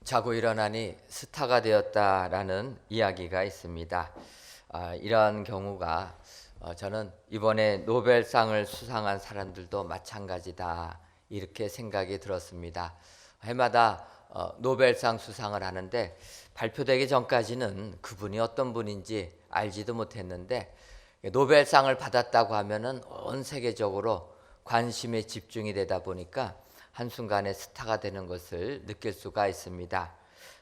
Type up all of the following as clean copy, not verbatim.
자고 일어나니 스타가 되었다라는 이야기가 있습니다. 이러한 경우가 저는 이번에 노벨상을 수상한 사람들도 마찬가지다 이렇게 생각이 들었습니다. 해마다 노벨상 수상을 하는데 발표되기 전까지는 그분이 어떤 분인지 알지도 못했는데 노벨상을 받았다고 하면은 온 세계적으로 관심에 집중이 되다 보니까 한순간에 스타가 되는 것을 느낄 수가 있습니다.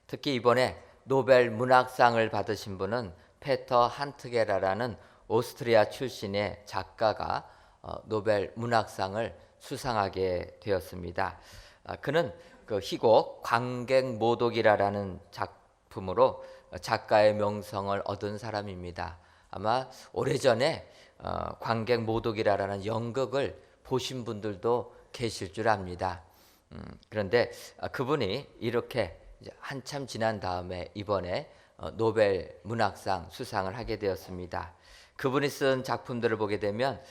특히 이번에 노벨 문학상을 받으신 분은 페터 한트게라라는 오스트리아 출신의 작가가 노벨 문학상을 수상하게 되었습니다. 그는 그 희곡 관객모독이라는 작품으로 작가의 명성을 얻은 사람입니다. 아마 오래전에 관객모독이라는 연극을 보신 분들도 계실 줄 압니다. 그런데 그분이 이렇게 한참 지난 다음에 이번에 노벨 문학상 수상을 하게 되었습니다. 그분이 쓴 작품들을 보게 되면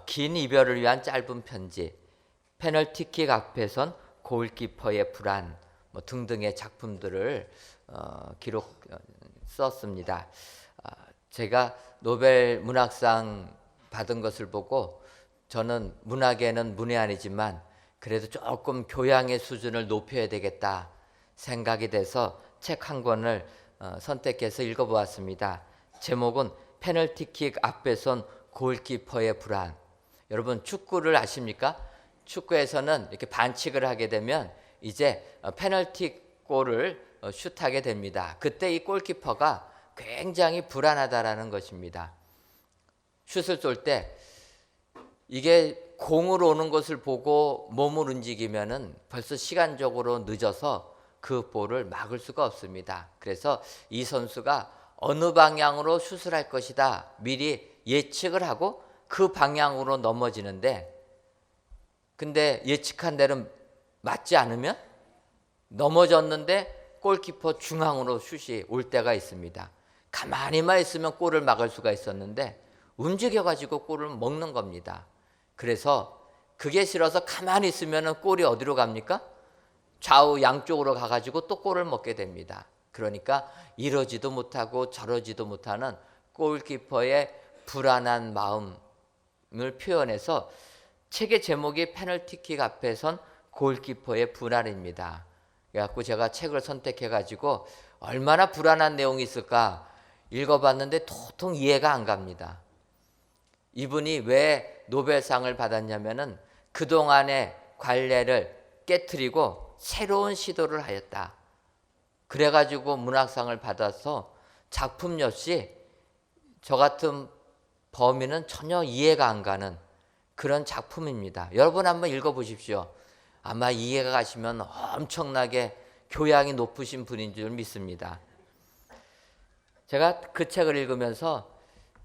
긴 이별을 위한 짧은 편지, 페널티킥 앞에선 골키퍼의 불안 등등의 작품들을 썼습니다. 제가 노벨 문학상 받은 것을 보고 저는 문학에는 문외한이지만 그래도 조금 교양의 수준을 높여야 되겠다 생각이 돼서 책 한 권을 선택해서 읽어보았습니다. 제목은 페널티킥 앞에선 골키퍼의 불안. 여러분 축구를 아십니까? 축구에서는 이렇게 반칙을 하게 되면 이제 페널티 골을 슛하게 됩니다. 그때 이 골키퍼가 굉장히 불안하다라는 것입니다. 슛을 쏠 때 이게 공으로 오는 것을 보고 몸을 움직이면은 벌써 시간적으로 늦어서 그 볼을 막을 수가 없습니다. 그래서 이 선수가 어느 방향으로 슛을 할 것이다 미리 예측을 하고 그 방향으로 넘어지는데, 근데 예측한 대로 맞지 않으면 넘어졌는데 골키퍼 중앙으로 슛이 올 때가 있습니다. 가만히만 있으면 골을 막을 수가 있었는데 움직여가지고 골을 먹는 겁니다. 그래서 그게 싫어서 가만히 있으면 골이 어디로 갑니까? 좌우 양쪽으로 가가지고 또 골을 먹게 됩니다. 그러니까 이러지도 못하고 저러지도 못하는 골키퍼의 불안한 마음을 표현해서 책의 제목이 페널티킥 앞에선 골키퍼의 불안입니다. 그래갖고 제가 책을 선택해가지고 얼마나 불안한 내용이 있을까 읽어봤는데 도통 이해가 안 갑니다. 이분이 왜 노벨상을 받았냐면은 그동안의 관례를 깨트리고 새로운 시도를 하였다. 그래가지고 문학상을 받아서 작품 역시 저 같은 범인은 전혀 이해가 안 가는 그런 작품입니다. 여러분 한번 읽어보십시오. 아마 이해가 가시면 엄청나게 교양이 높으신 분인 줄 믿습니다. 제가 그 책을 읽으면서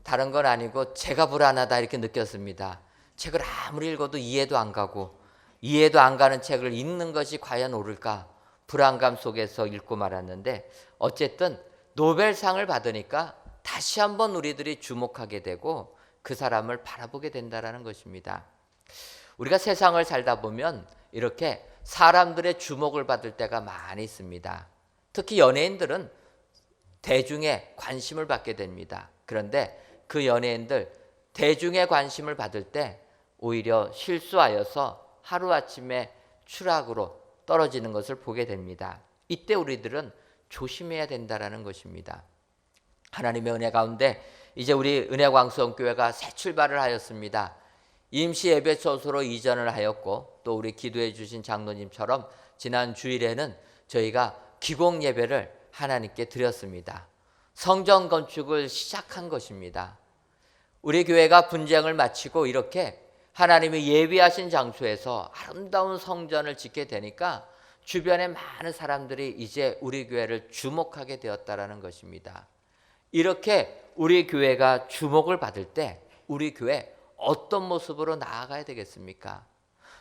다른 건 아니고 제가 불안하다 이렇게 느꼈습니다. 책을 아무리 읽어도 이해도 안 가고 이해도 안 가는 책을 읽는 것이 과연 옳을까 불안감 속에서 읽고 말았는데, 어쨌든 노벨상을 받으니까 다시 한번 우리들이 주목하게 되고 그 사람을 바라보게 된다는 것입니다. 우리가 세상을 살다 보면 이렇게 사람들의 주목을 받을 때가 많이 있습니다. 특히 연예인들은 대중의 관심을 받게 됩니다. 그런데 그 연예인들 대중의 관심을 받을 때 오히려 실수하여서 하루아침에 추락으로 떨어지는 것을 보게 됩니다. 이때 우리들은 조심해야 된다는 것입니다. 하나님의 은혜 가운데 이제 우리 은혜광성교회가 새 출발을 하였습니다. 임시 예배처소로 이전을 하였고 또 우리 기도해 주신 장로님처럼 지난 주일에는 저희가 기공 예배를 하나님께 드렸습니다. 성전 건축을 시작한 것입니다. 우리 교회가 분쟁을 마치고 이렇게 하나님이 예비하신 장소에서 아름다운 성전을 짓게 되니까 주변에 많은 사람들이 이제 우리 교회를 주목하게 되었다는 것입니다. 이렇게 우리 교회가 주목을 받을 때 우리 교회 어떤 모습으로 나아가야 되겠습니까?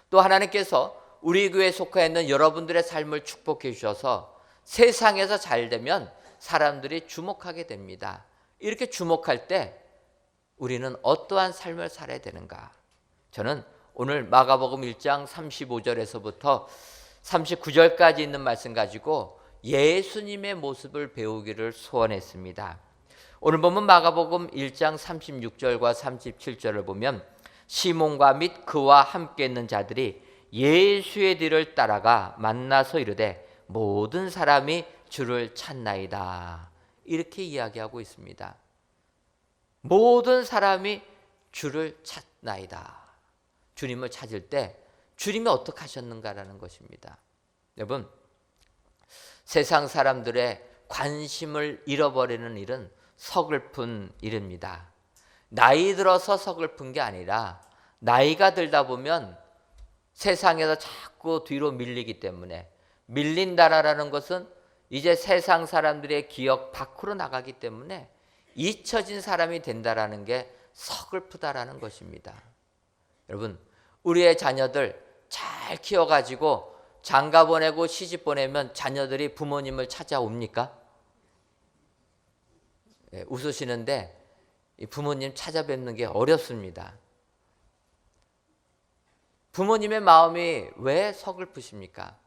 또 하나님께서 우리 교회에 속해 있는 여러분들의 삶을 축복해 주셔서 세상에서 잘 되면 사람들이 주목하게 됩니다. 이렇게 주목할 때 우리는 어떠한 삶을 살아야 되는가? 저는 오늘 마가복음 1장 35절에서부터 39절까지 있는 말씀 가지고 예수님의 모습을 배우기를 소원했습니다. 오늘 보면 마가복음 1장 36절과 37절을 보면 시몬과 및 그와 함께 있는 자들이 예수의 뒤를 따라가 만나서 이르되 모든 사람이 주를 찾나이다. 이렇게 이야기하고 있습니다. 모든 사람이 주를 찾나이다. 주님을 찾을 때 주님이 어떻게 하셨는가라는 것입니다. 여러분, 세상 사람들의 관심을 잃어버리는 일은 서글픈 일입니다. 나이 들어서 서글픈 게 아니라 나이가 들다 보면 세상에서 자꾸 뒤로 밀리기 때문에, 밀린다라는 것은 이제 세상 사람들의 기억 밖으로 나가기 때문에 잊혀진 사람이 된다라는 게 서글프다라는 것입니다. 여러분, 우리의 자녀들 잘 키워가지고 장가 보내고 시집 보내면 자녀들이 부모님을 찾아옵니까? 웃으시는데 부모님 찾아뵙는 게 어렵습니다. 부모님의 마음이 왜 서글프십니까?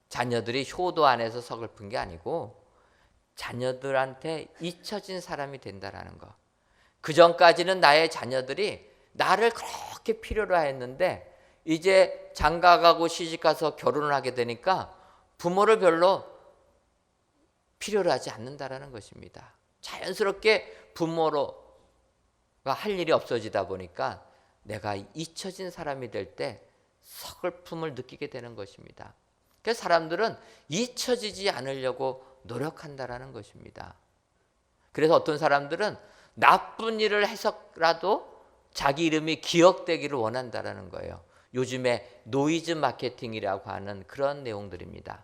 자녀들이 효도 안에서 서글픈 게 아니고 자녀들한테 잊혀진 사람이 된다라는 거. 그전까지는 나의 자녀들이 나를 그렇게 필요로 했는데 이제 장가가고 시집가서 결혼을 하게 되니까 부모를 별로 필요로 하지 않는다라는 것입니다. 자연스럽게 부모가 할 일이 없어지다 보니까 내가 잊혀진 사람이 될 때 서글픔을 느끼게 되는 것입니다. 그래서 사람들은 잊혀지지 않으려고 노력한다라는 것입니다. 그래서 어떤 사람들은 나쁜 일을 해서라도 자기 이름이 기억되기를 원한다라는 거예요. 요즘에 노이즈 마케팅이라고 하는 그런 내용들입니다.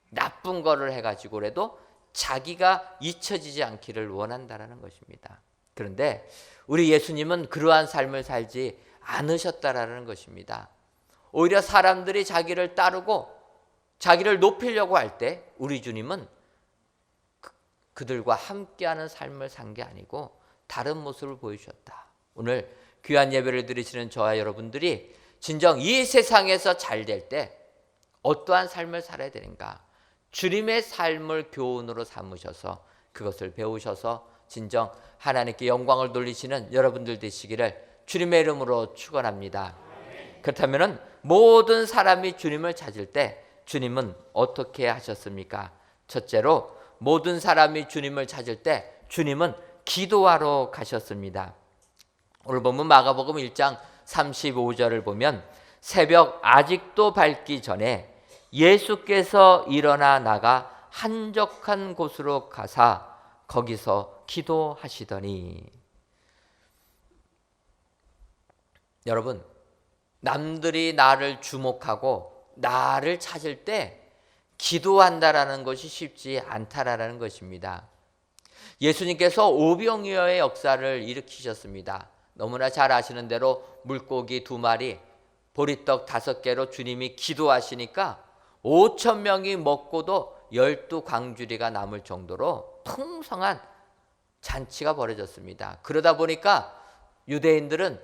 나쁜 거를 해가지고라도 자기가 잊혀지지 않기를 원한다라는 것입니다. 그런데 우리 예수님은 그러한 삶을 살지 않으셨다라는 것입니다. 오히려 사람들이 자기를 따르고 자기를 높이려고 할 때 우리 주님은 그들과 함께하는 삶을 산 게 아니고 다른 모습을 보여주셨다. 오늘 귀한 예배를 드리시는 저와 여러분들이 진정 이 세상에서 잘 될 때 어떠한 삶을 살아야 되는가? 주님의 삶을 교훈으로 삼으셔서 그것을 배우셔서 진정 하나님께 영광을 돌리시는 여러분들 되시기를 주님의 이름으로 축원합니다. 그렇다면 모든 사람이 주님을 찾을 때 주님은 어떻게 하셨습니까? 첫째로 모든 사람이 주님을 찾을 때 주님은 기도하러 가셨습니다. 오늘 보면 마가복음 1장 35절을 보면 새벽 아직도 밝기 전에 예수께서 일어나 나가 한적한 곳으로 가사 거기서 기도하시더니. 여러분, 남들이 나를 주목하고 나를 찾을 때 기도한다라는 것이 쉽지 않다라는 것입니다. 예수님께서 오병이어의 역사를 일으키셨습니다. 너무나 잘 아시는 대로 물고기 2마리, 보리떡 5개로 주님이 기도하시니까 5,000명이 먹고도 12광주리가 남을 정도로 풍성한 잔치가 벌어졌습니다. 그러다 보니까 유대인들은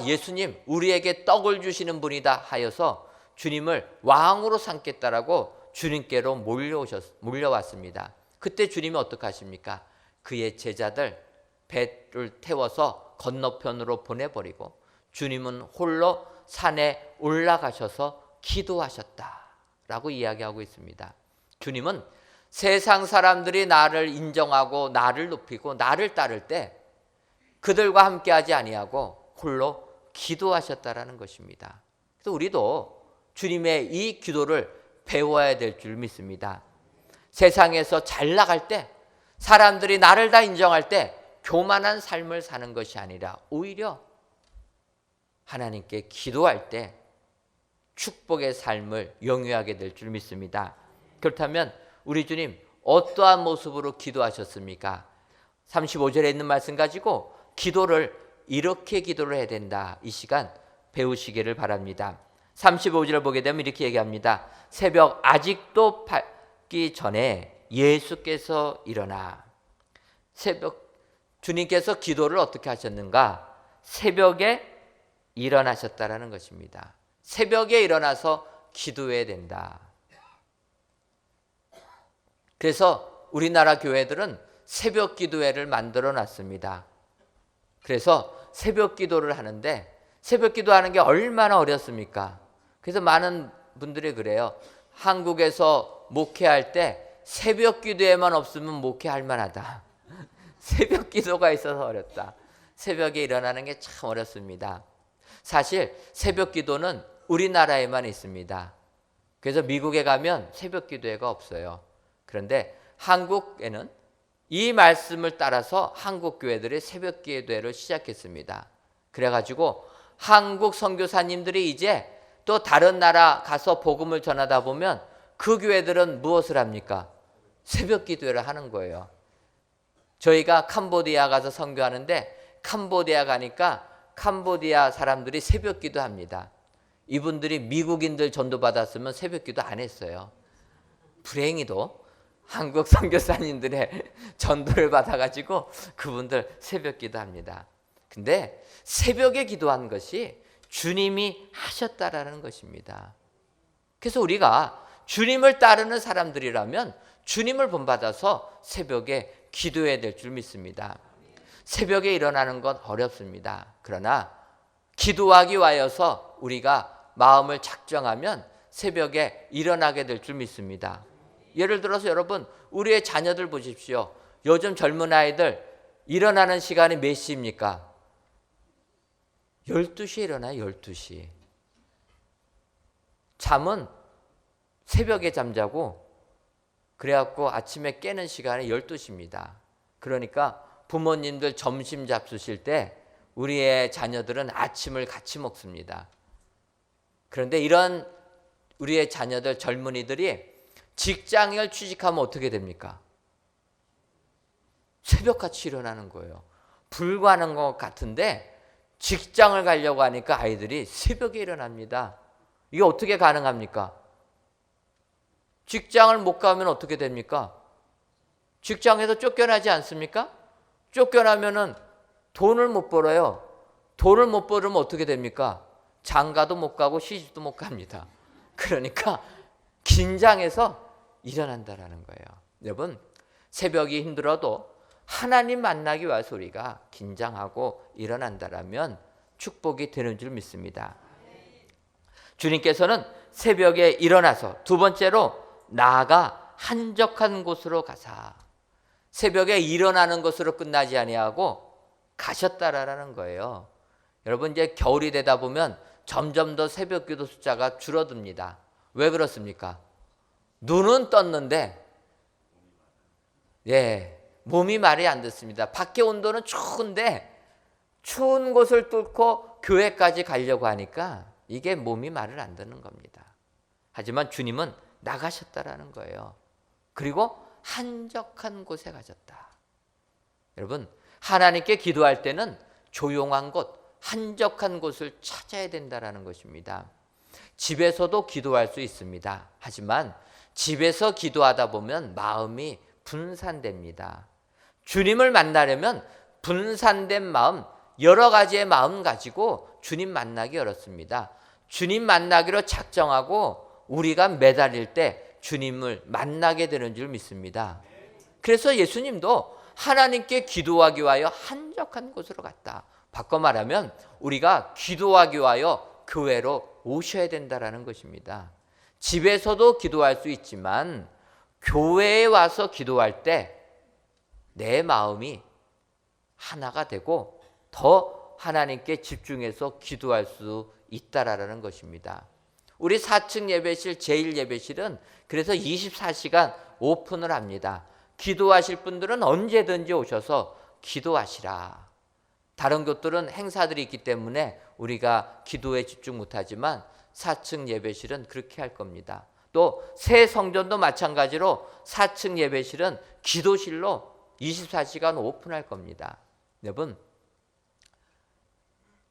예수님 우리에게 떡을 주시는 분이다 하여서 주님을 왕으로 삼겠다라고 주님께로 몰려왔습니다. 그때 주님이 어떻게 하십니까? 그의 제자들 배를 태워서 건너편으로 보내버리고 주님은 홀로 산에 올라가셔서 기도하셨다라고 이야기하고 있습니다. 주님은 세상 사람들이 나를 인정하고 나를 높이고 나를 따를 때 그들과 함께하지 아니하고 홀로 기도하셨다라는 것입니다. 그래서 우리도 주님의 이 기도를 배워야 될 줄 믿습니다. 세상에서 잘 나갈 때, 사람들이 나를 다 인정할 때 교만한 삶을 사는 것이 아니라 오히려 하나님께 기도할 때 축복의 삶을 영위하게 될 줄 믿습니다. 그렇다면 우리 주님 어떠한 모습으로 기도하셨습니까? 35절에 있는 말씀 가지고 기도를 이렇게 기도를 해야 된다. 이 시간 배우시기를 바랍니다. 35절을 보게 되면 이렇게 얘기합니다. 새벽 아직도 밝기 전에 예수께서 일어나. 주님께서 기도를 어떻게 하셨는가? 새벽에 일어나셨다라는 것입니다. 새벽에 일어나서 기도해야 된다. 그래서 우리나라 교회들은 새벽 기도회를 만들어 놨습니다. 그래서 새벽 기도를 하는데 새벽 기도하는 게 얼마나 어렵습니까? 그래서 많은 분들이 그래요. 한국에서 목회할 때 새벽 기도회만 없으면 목회할 만하다. 새벽 기도가 있어서 어렵다. 새벽에 일어나는 게 참 어렵습니다. 사실 새벽 기도는 우리나라에만 있습니다. 그래서 미국에 가면 새벽 기도회가 없어요. 그런데 한국에는 이 말씀을 따라서 한국 교회들이 새벽 기도회를 시작했습니다. 그래가지고 한국 선교사님들이 이제 또 다른 나라 가서 복음을 전하다 보면 그 교회들은 무엇을 합니까? 새벽 기도회를 하는 거예요. 저희가 캄보디아 가서 선교하는데 캄보디아 가니까 캄보디아 사람들이 새벽 기도합니다. 이분들이 미국인들 전도받았으면 새벽 기도 안 했어요. 불행히도 한국 선교사님들의 전도를 받아가지고 그분들 새벽 기도합니다. 근데 새벽에 기도한 것이 주님이 하셨다라는 것입니다. 그래서 우리가 주님을 따르는 사람들이라면 주님을 본받아서 새벽에 기도해야 될 줄 믿습니다. 새벽에 일어나는 건 어렵습니다. 그러나 기도하기 위하여서 우리가 마음을 작정하면 새벽에 일어나게 될 줄 믿습니다. 예를 들어서 여러분 우리의 자녀들 보십시오. 요즘 젊은 아이들 일어나는 시간이 몇 시입니까? 12시에 일어나요. 12시. 잠은 새벽에 잠자고 그래갖고 아침에 깨는 시간이 12시입니다. 그러니까 부모님들 점심 잡수실 때 우리의 자녀들은 아침을 같이 먹습니다. 그런데 이런 우리의 자녀들 젊은이들이 직장을 취직하면 어떻게 됩니까? 새벽같이 일어나는 거예요. 불가능한 것 같은데 직장을 가려고 하니까 아이들이 새벽에 일어납니다. 이게 어떻게 가능합니까? 직장을 못 가면 어떻게 됩니까? 직장에서 쫓겨나지 않습니까? 쫓겨나면은 돈을 못 벌어요. 돈을 못 벌으면 어떻게 됩니까? 장가도 못 가고 시집도 못 갑니다. 그러니까 긴장해서 일어난다라는 거예요. 여러분, 새벽이 힘들어도 하나님 만나기 위해서 우리가 긴장하고 일어난다라면 축복이 되는 줄 믿습니다. 주님께서는 새벽에 일어나서 두 번째로 나아가 한적한 곳으로 가사 새벽에 일어나는 것으로 끝나지 아니하고 가셨다라는 거예요. 여러분 이제 겨울이 되다 보면 점점 더 새벽 기도 숫자가 줄어듭니다. 왜 그렇습니까? 눈은 떴는데 몸이 말이 안 듣습니다. 밖에 온도는 추운데 추운 곳을 뚫고 교회까지 가려고 하니까 이게 몸이 말을 안 듣는 겁니다. 하지만 주님은 나가셨다라는 거예요. 그리고 한적한 곳에 가셨다. 여러분 하나님께 기도할 때는 조용한 곳, 한적한 곳을 찾아야 된다는 것입니다. 집에서도 기도할 수 있습니다. 하지만 집에서 기도하다 보면 마음이 분산됩니다. 주님을 만나려면 분산된 마음, 여러 가지의 마음 가지고 주님 만나기 어렵습니다. 주님 만나기로 작정하고 우리가 매달릴 때 주님을 만나게 되는 줄 믿습니다. 그래서 예수님도 하나님께 기도하기 위하여 한적한 곳으로 갔다. 바꿔 말하면 우리가 기도하기 위하여 교회로 오셔야 된다는 것입니다. 집에서도 기도할 수 있지만 교회에 와서 기도할 때 내 마음이 하나가 되고 더 하나님께 집중해서 기도할 수 있다라는 것입니다. 우리 4층 예배실 제1예배실은 그래서 24시간 오픈을 합니다. 기도하실 분들은 언제든지 오셔서 기도하시라. 다른 곳들은 행사들이 있기 때문에 우리가 기도에 집중 못하지만 4층 예배실은 그렇게 할 겁니다. 또 새 성전도 마찬가지로 4층 예배실은 기도실로 24시간 오픈할 겁니다. 여러분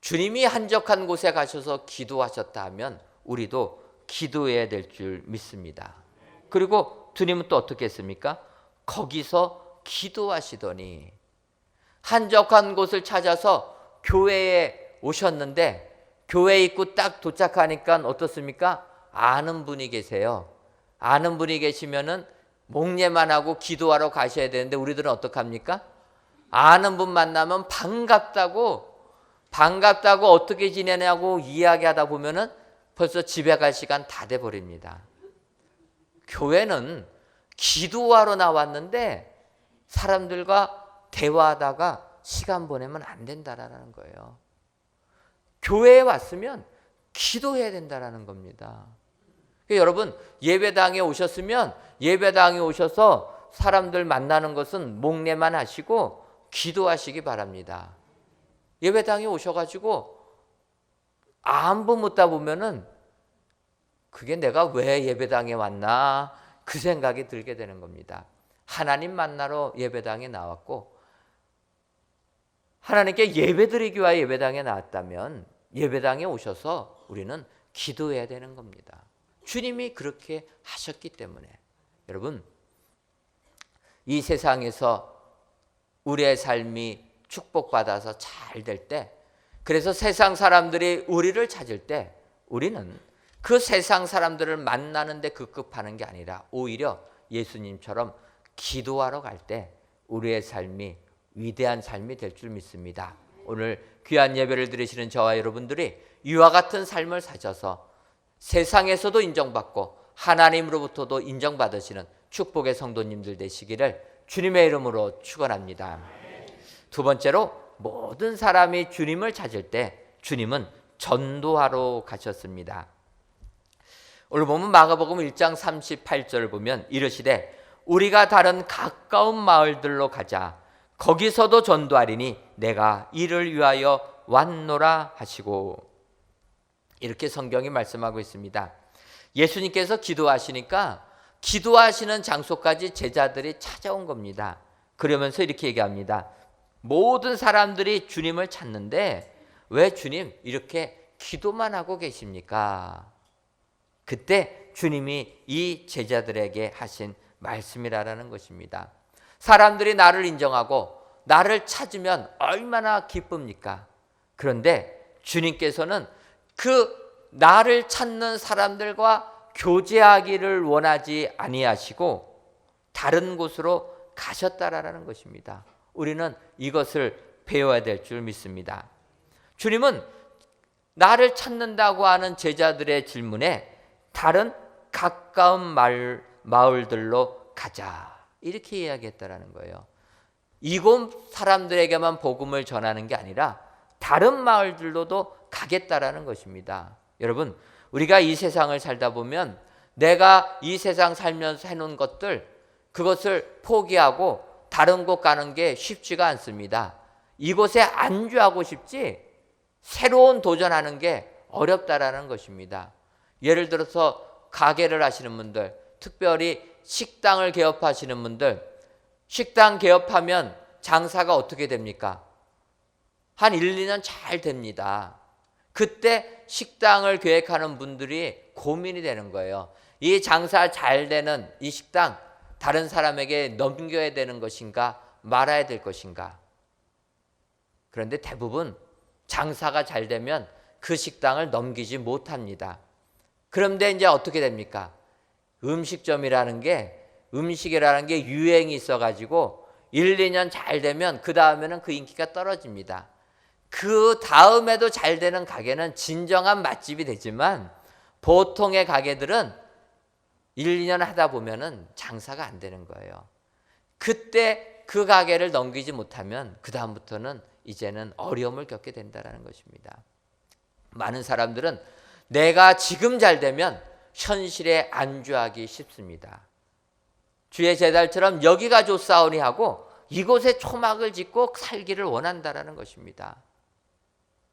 주님이 한적한 곳에 가셔서 기도하셨다 하면 우리도 기도해야 될 줄 믿습니다. 그리고 주님은 또 어떻게 했습니까? 거기서 기도하시더니 한적한 곳을 찾아서 교회에 오셨는데 교회 입구 딱 도착하니까 어떻습니까? 아는 분이 계세요. 아는 분이 계시면은 목례만 하고 기도하러 가셔야 되는데 우리들은 어떡합니까? 아는 분 만나면 반갑다고 어떻게 지내냐고 이야기하다 보면은 벌써 집에 갈 시간 다 돼 버립니다. 교회는 기도하러 나왔는데 사람들과 대화하다가 시간 보내면 안 된다라는 거예요. 교회에 왔으면 기도해야 된다라는 겁니다. 여러분, 예배당에 오셨으면 예배당에 오셔서 사람들 만나는 것은 목례만 하시고 기도하시기 바랍니다. 예배당에 오셔가지고 안부 묻다 보면은 그게 내가 왜 예배당에 왔나 그 생각이 들게 되는 겁니다. 하나님 만나러 예배당에 나왔고 하나님께 예배드리기 위하여 예배당에 나왔다면 예배당에 오셔서 우리는 기도해야 되는 겁니다. 주님이 그렇게 하셨기 때문에. 여러분, 이 세상에서 우리의 삶이 축복받아서 잘 될 때, 그래서 세상 사람들이 우리를 찾을 때 우리는 그 세상 사람들을 만나는 데 급급하는 게 아니라 오히려 예수님처럼 기도하러 갈 때 우리의 삶이 위대한 삶이 될 줄 믿습니다. 오늘 귀한 예배를 드리시는 저와 여러분들이 이와 같은 삶을 사셔서 세상에서도 인정받고 하나님으로부터도 인정받으시는 축복의 성도님들 되시기를 주님의 이름으로 축원합니다. 두 번째로, 모든 사람이 주님을 찾을 때 주님은 전도하러 가셨습니다. 오늘 보면 마가복음 1장 38절을 보면 이르시되 우리가 다른 가까운 마을들로 가자. 거기서도 전도하리니 내가 이를 위하여 왔노라 하시고, 이렇게 성경이 말씀하고 있습니다. 예수님께서 기도하시니까 기도하시는 장소까지 제자들이 찾아온 겁니다. 그러면서 이렇게 얘기합니다. 모든 사람들이 주님을 찾는데 왜 주님 이렇게 기도만 하고 계십니까? 그때 주님이 이 제자들에게 하신 말씀이라는 것입니다. 사람들이 나를 인정하고 나를 찾으면 얼마나 기쁩니까? 그런데 주님께서는 그 나를 찾는 사람들과 교제하기를 원하지 아니하시고 다른 곳으로 가셨다라는 것입니다. 우리는 이것을 배워야 될 줄 믿습니다. 주님은 나를 찾는다고 하는 제자들의 질문에 다른 가까운 마을들로 가자 이렇게 이야기했다라는 거예요. 이곳 사람들에게만 복음을 전하는 게 아니라 다른 마을들로도 가겠다라는 것입니다. 여러분, 우리가 이 세상을 살다 보면 내가 이 세상 살면서 해놓은 것들, 그것을 포기하고 다른 곳 가는 게 쉽지가 않습니다. 이곳에 안주하고 싶지 새로운 도전하는 게 어렵다라는 것입니다. 예를 들어서 가게를 하시는 분들, 특별히 식당을 개업하시는 분들, 식당 개업하면 장사가 어떻게 됩니까? 한 1, 2년 잘 됩니다. 그때 식당을 계획하는 분들이 고민이 되는 거예요. 이 장사 잘 되는 이 식당 다른 사람에게 넘겨야 되는 것인가 말아야 될 것인가. 그런데 대부분 장사가 잘 되면 그 식당을 넘기지 못합니다. 그런데 이제 어떻게 됩니까? 음식이라는 게 유행이 있어가지고 1, 2년 잘 되면 그 다음에는 그 인기가 떨어집니다. 그 다음에도 잘 되는 가게는 진정한 맛집이 되지만 보통의 가게들은 1, 2년 하다 보면은 장사가 안 되는 거예요. 그때 그 가게를 넘기지 못하면 그 다음부터는 이제는 어려움을 겪게 된다는 것입니다. 많은 사람들은 내가 지금 잘 되면 현실에 안주하기 쉽습니다. 주의 제자들처럼 여기가 좋사오니 하고 이곳에 초막을 짓고 살기를 원한다라는 것입니다.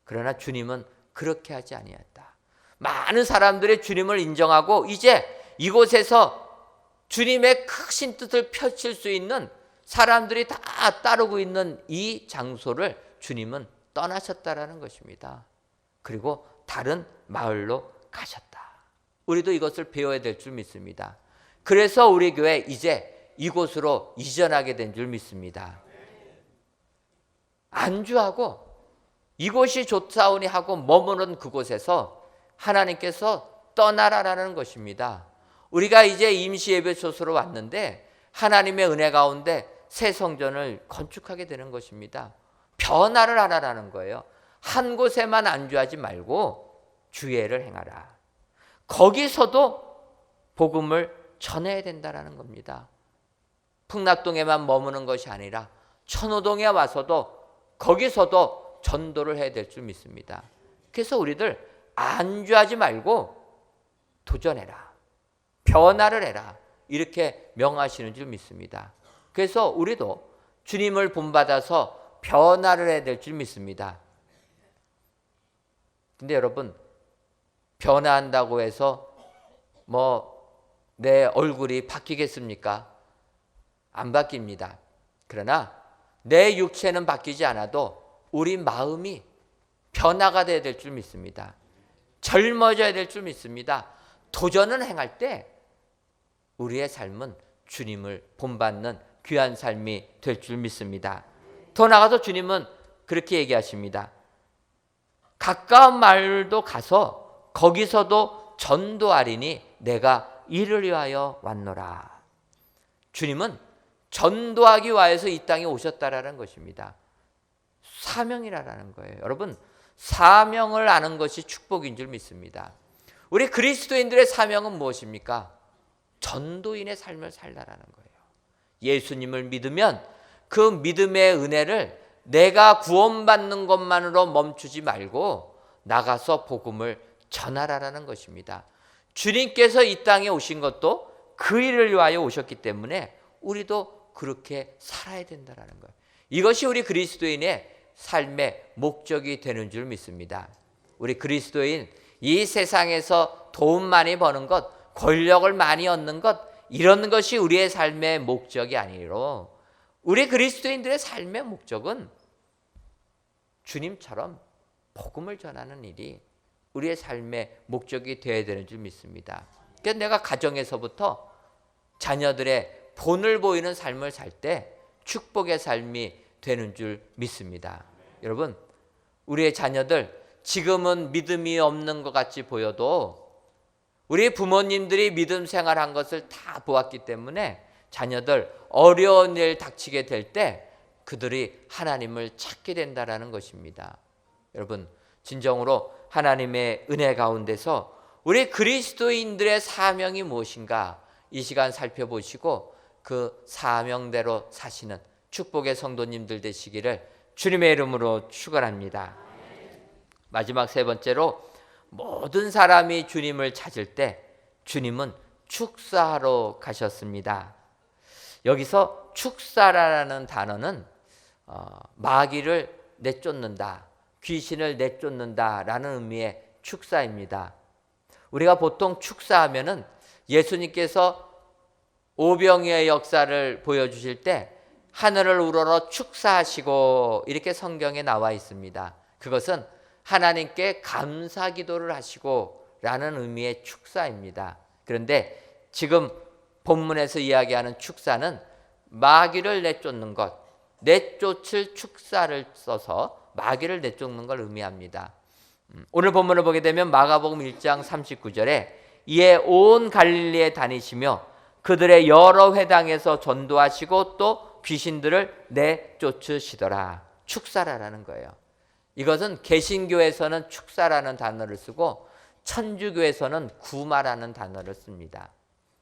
그러나 주님은 그렇게 하지 아니했다. 많은 사람들이 주님을 인정하고 이제 이곳에서 주님의 크신 뜻을 펼칠 수 있는 사람들이 다 따르고 있는 이 장소를 주님은 떠나셨다라는 것입니다. 그리고 다른 마을로 가셨다. 우리도 이것을 배워야 될 줄 믿습니다. 그래서 우리 교회 이제 이곳으로 이전하게 된 줄 믿습니다. 안주하고 이곳이 좋사오니 하고 머무는 그곳에서 하나님께서 떠나라라는 것입니다. 우리가 이제 임시 예배소서로 왔는데 하나님의 은혜 가운데 새 성전을 건축하게 되는 것입니다. 변화를 하라라는 거예요. 한 곳에만 안주하지 말고 주의를 행하라. 거기서도 복음을 전해야 된다라는 겁니다. 풍락동에만 머무는 것이 아니라 천호동에 와서도 거기서도 전도를 해야 될 줄 믿습니다. 그래서 우리들 안주하지 말고 도전해라. 변화를 해라. 이렇게 명하시는 줄 믿습니다. 그래서 우리도 주님을 본받아서 변화를 해야 될 줄 믿습니다. 근데 여러분, 변화한다고 해서 내 얼굴이 바뀌겠습니까? 안 바뀝니다. 그러나 내 육체는 바뀌지 않아도 우리 마음이 변화가 돼야 될 줄 믿습니다. 젊어져야 될 줄 믿습니다. 도전을 행할 때 우리의 삶은 주님을 본받는 귀한 삶이 될 줄 믿습니다. 더 나아가서 주님은 그렇게 얘기하십니다. 가까운 마을도 가서 거기서도 전도하리니 내가 이를 위하여 왔노라. 주님은 전도하기 위해서 이 땅에 오셨다라는 것입니다. 사명이라는 거예요. 여러분, 사명을 아는 것이 축복인 줄 믿습니다. 우리 그리스도인들의 사명은 무엇입니까? 전도인의 삶을 살라라는 거예요. 예수님을 믿으면 그 믿음의 은혜를 내가 구원받는 것만으로 멈추지 말고 나가서 복음을 전하라라는 것입니다. 주님께서 이 땅에 오신 것도 그 일을 위하여 오셨기 때문에 우리도 그렇게 살아야 된다는 거예요. 이것이 우리 그리스도인의 삶의 목적이 되는 줄 믿습니다. 우리 그리스도인 이 세상에서 돈 많이 버는 것, 권력을 많이 얻는 것, 이런 것이 우리의 삶의 목적이 아니로 우리 그리스도인들의 삶의 목적은 주님처럼 복음을 전하는 일이 우리의 삶의 목적이 되어야 되는 줄 믿습니다. 그래서 내가 가정에서부터 자녀들의 본을 보이는 삶을 살 때 축복의 삶이 되는 줄 믿습니다. 여러분, 우리의 자녀들 지금은 믿음이 없는 것 같이 보여도 우리 부모님들이 믿음 생활한 것을 다 보았기 때문에 자녀들 어려운 일 닥치게 될 때 그들이 하나님을 찾게 된다라는 것입니다. 여러분, 진정으로 하나님의 은혜 가운데서 우리 그리스도인들의 사명이 무엇인가 이 시간 살펴보시고 그 사명대로 사시는 축복의 성도님들 되시기를 주님의 이름으로 축원합니다. 마지막 세 번째로, 모든 사람이 주님을 찾을 때 주님은 축사하러 가셨습니다. 여기서 축사라는 단어는 마귀를 내쫓는다, 귀신을 내쫓는다라는 의미의 축사입니다. 우리가 보통 축사하면은 예수님께서 오병이어의 역사를 보여주실 때 하늘을 우러러 축사하시고 이렇게 성경에 나와 있습니다. 그것은 하나님께 감사 기도를 하시고 라는 의미의 축사입니다. 그런데 지금 본문에서 이야기하는 축사는 마귀를 내쫓는 것, 내쫓을 축사를 써서 마귀를 내쫓는 걸 의미합니다. 오늘 본문을 보게 되면 마가복음 1장 39절에 이에 온 갈릴리에 다니시며 그들의 여러 회당에서 전도하시고 또 귀신들을 내쫓으시더라. 축사라는 거예요. 이것은 개신교에서는 축사라는 단어를 쓰고 천주교에서는 구마라는 단어를 씁니다.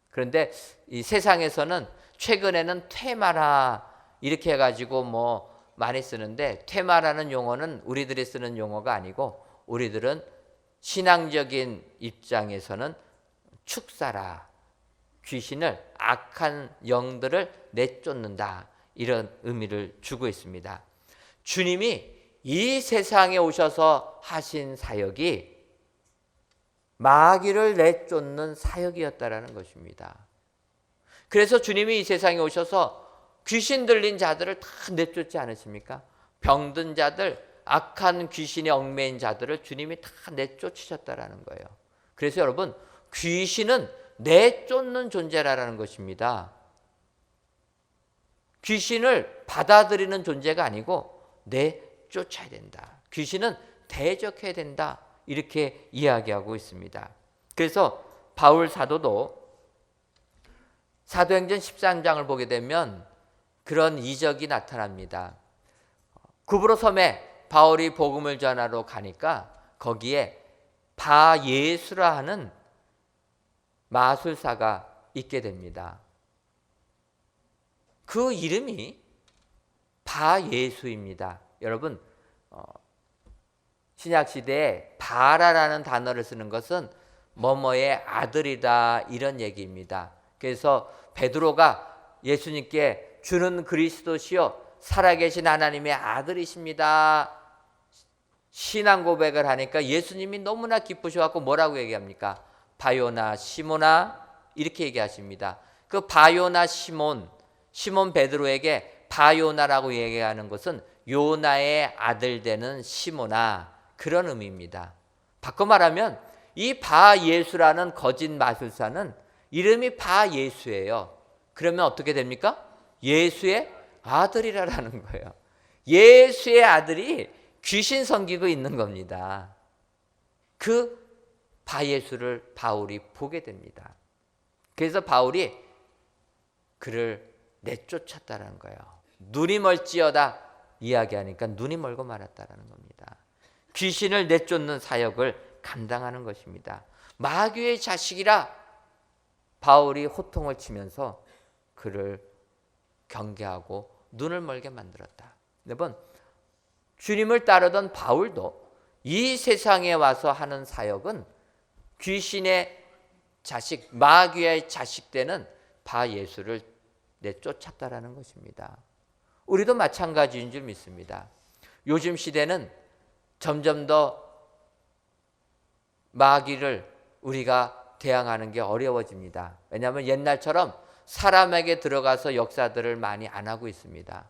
그런데 이 세상에서는 최근에는 퇴마라 이렇게 해가지고 많이 쓰는데, 퇴마라는 용어는 우리들이 쓰는 용어가 아니고 우리들은 신앙적인 입장에서는 축사라, 귀신을, 악한 영들을 내쫓는다, 이런 의미를 주고 있습니다. 주님이 이 세상에 오셔서 하신 사역이 마귀를 내쫓는 사역이었다라는 것입니다. 그래서 주님이 이 세상에 오셔서 귀신 들린 자들을 다 내쫓지 않으십니까? 병든 자들, 악한 귀신에 얽매인 자들을 주님이 다 내쫓으셨다라는 거예요. 그래서 여러분, 귀신은 내쫓는 존재라는 것입니다. 귀신을 받아들이는 존재가 아니고 내쫓아야 된다. 귀신은 대적해야 된다. 이렇게 이야기하고 있습니다. 그래서 바울 사도도 사도행전 13장을 보게 되면 그런 이적이 나타납니다. 구브로 섬에 바울이 복음을 전하러 가니까 거기에 바예수라 하는 마술사가 있게 됩니다. 그 이름이 바예수입니다. 여러분, 신약시대에 바라라는 단어를 쓰는 것은 뭐뭐의 아들이다 이런 얘기입니다. 그래서 베드로가 예수님께 주는 그리스도시요 살아계신 하나님의 아들이십니다. 신앙 고백을 하니까 예수님이 너무나 기쁘셔갖고 뭐라고 얘기합니까? 바요나 시몬아 이렇게 얘기하십니다. 그 바요나 시몬 베드로에게 바요나라고 얘기하는 것은 요나의 아들 되는 시몬아 그런 의미입니다. 바꿔 말하면 이 바예수라는 거짓 마술사는 이름이 바예수예요. 그러면 어떻게 됩니까? 예수의 아들이라는 거예요. 예수의 아들이 귀신 섬기고 있는 겁니다. 그 바예수를 바울이 보게 됩니다. 그래서 바울이 그를 내쫓았다는 거예요. 눈이 멀지어다 이야기하니까 눈이 멀고 말았다는 겁니다. 귀신을 내쫓는 사역을 감당하는 것입니다. 마귀의 자식이라 바울이 호통을 치면서 그를 경계하고 눈을 멀게 만들었다. 여러분, 주님을 따르던 바울도 이 세상에 와서 하는 사역은 귀신의 자식, 마귀의 자식 되는 바예수를 내쫓았다라는 것입니다. 우리도 마찬가지인 줄 믿습니다. 요즘 시대는 점점 더 마귀를 우리가 대항하는 게 어려워집니다. 왜냐하면 옛날처럼 사람에게 들어가서 역사들을 많이 안 하고 있습니다.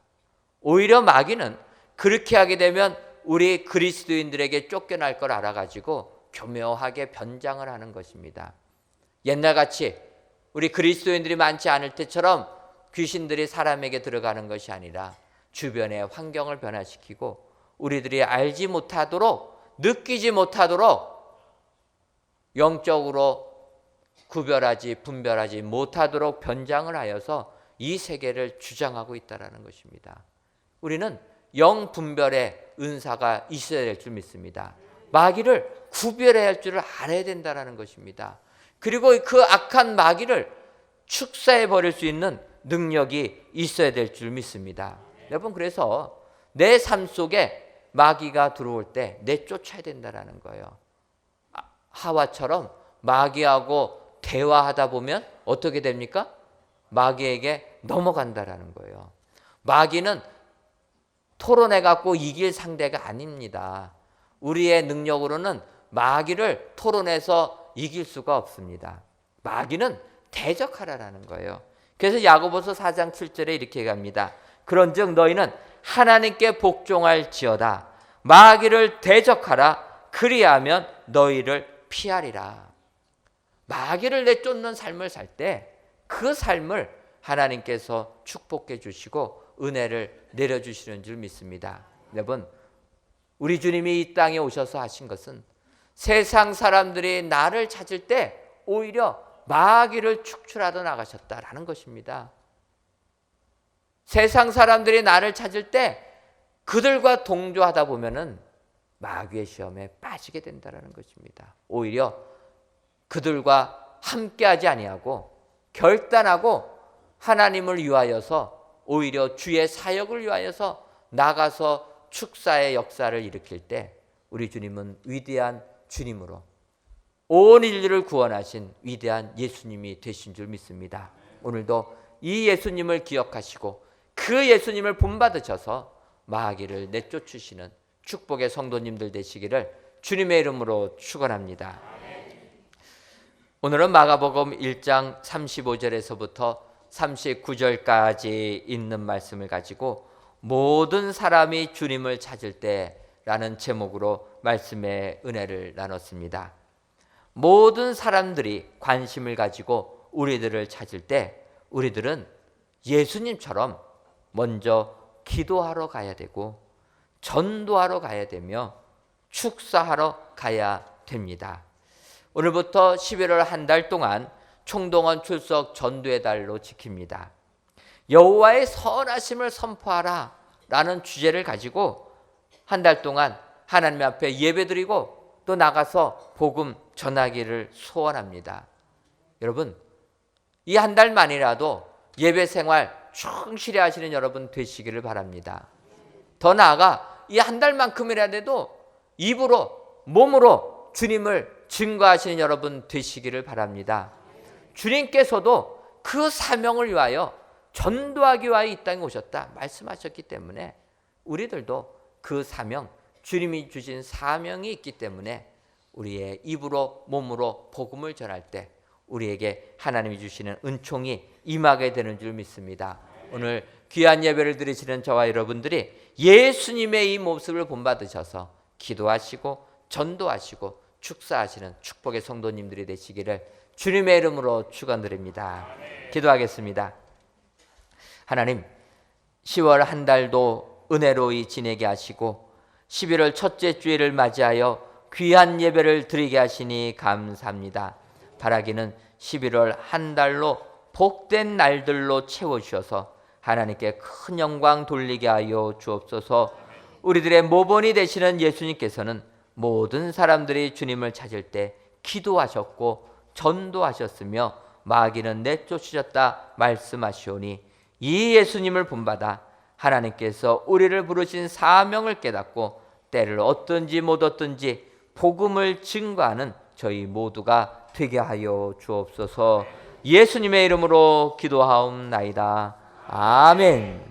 오히려 마귀는 그렇게 하게 되면 우리 그리스도인들에게 쫓겨날 걸 알아가지고 교묘하게 변장을 하는 것입니다. 옛날같이 우리 그리스도인들이 많지 않을 때처럼 귀신들이 사람에게 들어가는 것이 아니라 주변의 환경을 변화시키고 우리들이 알지 못하도록 느끼지 못하도록 영적으로 구별하지 분별하지 못하도록 변장을 하여서 이 세계를 주장하고 있다는 것입니다. 우리는 영분별의 은사가 있어야 될 줄 믿습니다. 마귀를 구별해야 할 줄을 알아야 된다는 것입니다. 그리고 그 악한 마귀를 축사해 버릴 수 있는 능력이 있어야 될 줄 믿습니다. 여러분, 그래서 내 삶 속에 마귀가 들어올 때 내쫓아야 된다는 거예요. 하와처럼 마귀하고 대화하다 보면 어떻게 됩니까? 마귀에게 넘어간다라는 거예요. 마귀는 토론해 갖고 이길 상대가 아닙니다. 우리의 능력으로는 마귀를 토론해서 이길 수가 없습니다. 마귀는 대적하라라는 거예요. 그래서 야고보서 4장 7절에 이렇게 얘기합니다. 그런즉 너희는 하나님께 복종할지어다. 마귀를 대적하라. 그리하면 너희를 피하리라. 마귀를 내쫓는 삶을 살 때 그 삶을 하나님께서 축복해 주시고 은혜를 내려주시는 줄 믿습니다. 여러분, 우리 주님이 이 땅에 오셔서 하신 것은 세상 사람들이 나를 찾을 때 오히려 마귀를 축출하러 나가셨다라는 것입니다. 세상 사람들이 나를 찾을 때 그들과 동조하다 보면은 마귀의 시험에 빠지게 된다는 것입니다. 오히려 그들과 함께하지 아니하고 결단하고 하나님을 위하여서 오히려 주의 사역을 위하여서 나가서 축사의 역사를 일으킬 때 우리 주님은 위대한 주님으로 온 인류를 구원하신 위대한 예수님이 되신 줄 믿습니다. 오늘도 이 예수님을 기억하시고 그 예수님을 본받으셔서 마귀를 내쫓으시는 축복의 성도님들 되시기를 주님의 이름으로 축원합니다. 오늘은 마가복음 1장 35절에서부터 39절까지 있는 말씀을 가지고 모든 사람이 주님을 찾을 때라는 제목으로 말씀의 은혜를 나눴습니다. 모든 사람들이 관심을 가지고 우리들을 찾을 때 우리들은 예수님처럼 먼저 기도하러 가야 되고 전도하러 가야 되며 축사하러 가야 됩니다. 오늘부터 11월 한 달 동안 총동원 출석 전도의 달로 지킵니다. 여호와의 선하심을 선포하라 라는 주제를 가지고 한 달 동안 하나님 앞에 예배드리고 또 나가서 복음 전하기를 소원합니다. 여러분, 이 한 달만이라도 예배 생활 충실히 하시는 여러분 되시기를 바랍니다. 더 나아가 이 한 달만큼이라도 입으로 몸으로 주님을 증거하시는 여러분 되시기를 바랍니다. 주님께서도 그 사명을 위하여 전도하기 위하여 이 땅에 오셨다 말씀하셨기 때문에 우리들도 그 사명, 주님이 주신 사명이 있기 때문에 우리의 입으로 몸으로 복음을 전할 때 우리에게 하나님이 주시는 은총이 임하게 되는 줄 믿습니다. 오늘 귀한 예배를 드리시는 저와 여러분들이 예수님의 이 모습을 본받으셔서 기도하시고 전도하시고 축사하시는 축복의 성도님들이 되시기를 주님의 이름으로 축원드립니다. 기도하겠습니다. 하나님, 10월 한 달도 은혜로이 지내게 하시고 11월 첫째 주일을 맞이하여 귀한 예배를 드리게 하시니 감사합니다. 바라기는 11월 한 달로 복된 날들로 채워주셔서 하나님께 큰 영광 돌리게 하여 주옵소서. 우리들의 모본이 되시는 예수님께서는 모든 사람들이 주님을 찾을 때 기도하셨고 전도하셨으며 마귀는 내쫓으셨다 말씀하시오니 이 예수님을 본받아 하나님께서 우리를 부르신 사명을 깨닫고 때를 얻든지 못 얻든지 복음을 증거하는 저희 모두가 되게 하여 주옵소서. 예수님의 이름으로 기도하옵나이다. 아멘.